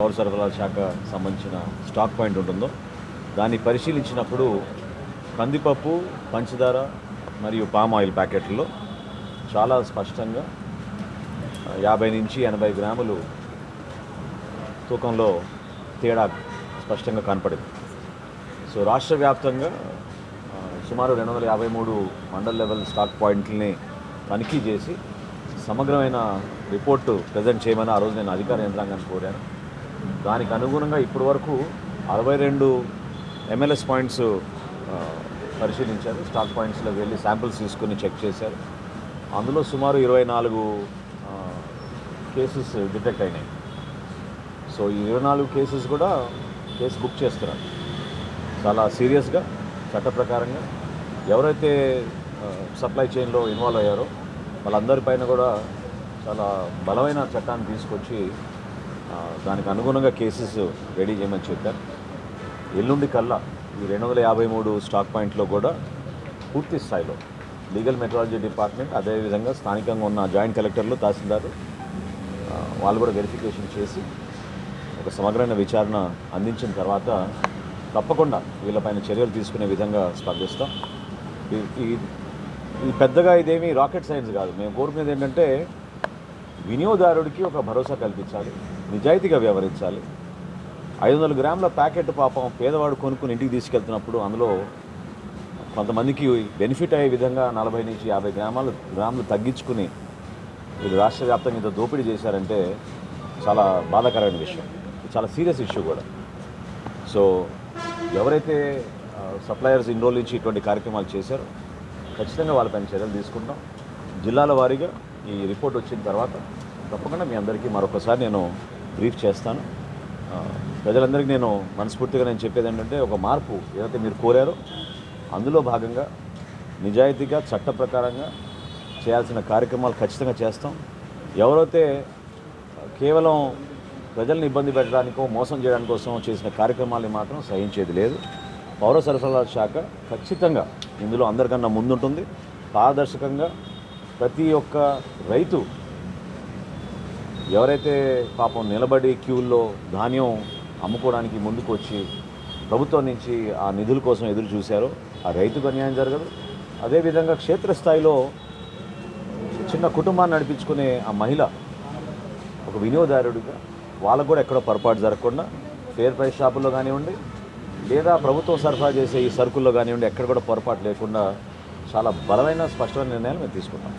పౌర సరఫరాల శాఖ సంబంధించిన స్టాక్ పాయింట్ ఉంటుందో దాన్ని పరిశీలించినప్పుడు కందిపప్పు, పంచదార మరియు పామ్ ఆయిల్ ప్యాకెట్లలో చాలా స్పష్టంగా 50 నుంచి 80 గ్రాములు తూకంలో తేడా స్పష్టంగా కనపడింది. సో రాష్ట్ర వ్యాప్తంగా సుమారు 253 మండల్ లెవెల్ స్టాక్ పాయింట్లని తనిఖీ చేసి సమగ్రమైన రిపోర్టు ప్రజెంట్ చేయమని ఆ రోజు నేను అధికార యంత్రాంగాన్ని కోరాను. దానికి అనుగుణంగా ఇప్పటి వరకు 62 MLS పాయింట్స్ పరిశీలించారు. స్టాక్ పాయింట్స్లో వెళ్ళి శాంపిల్స్ తీసుకుని చెక్ చేశారు. అందులో సుమారు 24 కేసెస్ డిటెక్ట్ అయినాయి. సో ఈ 24 కేసెస్ కూడా కేసు బుక్ చేస్తున్నారు. చాలా సీరియస్గా చట్ట ప్రకారంగా ఎవరైతే సప్లై చైన్లో ఇన్వాల్వ్ అయ్యారో వాళ్ళందరిపైన కూడా చాలా బలమైన చట్టాన్ని తీసుకొచ్చి దానికి అనుగుణంగా కేసెస్ రెడీ చేయమని చెప్పారు. ఎల్లుండి కల్లా ఈ 253 స్టాక్ పాయింట్లో కూడా పూర్తి స్థాయిలో లీగల్ మెట్రాలజీ డిపార్ట్మెంట్, అదేవిధంగా స్థానికంగా ఉన్న జాయింట్ కలెక్టర్లు, తహసీల్దారు వాళ్ళు కూడా వెరిఫికేషన్ చేసి ఒక సమగ్రమైన విచారణ అందించిన తర్వాత తప్పకుండా వీళ్ళపైన చర్యలు తీసుకునే విధంగా స్పందిస్తాం. ఈ పెద్దగా ఇదేమీ రాకెట్ సైన్స్ కాదు. మేము కోరుకునేది ఏంటంటే వినియోగదారుడికి ఒక భరోసా కల్పించాలి, నిజాయితీగా వ్యవహరించాలి. 500 గ్రాముల ప్యాకెట్ పాపం పేదవాడు కొనుక్కుని ఇంటికి తీసుకెళ్తున్నప్పుడు అందులో కొంతమందికి బెనిఫిట్ అయ్యే విధంగా 40 నుంచి 50 గ్రాములు తగ్గించుకుని వీళ్ళు రాష్ట్ర వ్యాప్తంగా ఇంత దోపిడీ చేశారంటే చాలా బాధాకరమైన విషయం. చాలా సీరియస్ ఇష్యూ కూడా. సో ఎవరైతే సప్లయర్స్ ఇన్ని రోజుల నుంచి ఇటువంటి కార్యక్రమాలు చేశారో ఖచ్చితంగా వాళ్ళపైన చర్యలు తీసుకుంటాం. జిల్లాల వారీగా ఈ రిపోర్ట్ వచ్చిన తర్వాత తప్పకుండా మీ అందరికీ మరొకసారి నేను బ్రీఫ్ చేస్తాను. ప్రజలందరికీ నేను మనస్ఫూర్తిగా చెప్పేది ఏంటంటే ఒక మార్పు ఏదైతే మీరు కోరారో అందులో భాగంగా నిజాయితీగా చట్ట ప్రకారంగా చేయాల్సిన కార్యక్రమాలు ఖచ్చితంగా చేస్తాం. ఎవరైతే కేవలం ప్రజల్ని ఇబ్బంది పెట్టడానికో మోసం చేయడానికి కోసం చేసిన కార్యక్రమాలని మాత్రం సహించేది లేదు. పౌర సరఫరాల శాఖ ఖచ్చితంగా ఇందులో అందరికన్నా ముందుంటుంది. పారదర్శకంగా ప్రతి ఒక్క రైతు ఎవరైతే పాపం నిలబడి క్యూల్లో ధాన్యం అమ్ముకోవడానికి ముందుకు వచ్చి ప్రభుత్వం నుంచి ఆ నిధుల కోసం ఎదురు చూశారో ఆ రైతుకు అన్యాయం జరగదు. అదేవిధంగా క్షేత్రస్థాయిలో చిన్న కుటుంబాన్ని నడిపించుకునే ఆ మహిళ ఒక వినియోగదారుడిగా వాళ్ళకు కూడా ఎక్కడో పొరపాటు జరగకుండా ఫేర్ ప్రైస్ షాపుల్లో కానివ్వండి లేదా ప్రభుత్వం సరఫరా చేసే ఈ సరుకుల్లో కానివ్వండి ఎక్కడ కూడా పొరపాటు లేకుండా చాలా బలమైన స్పష్టమైన నిర్ణయాలు మేము తీసుకుంటాం.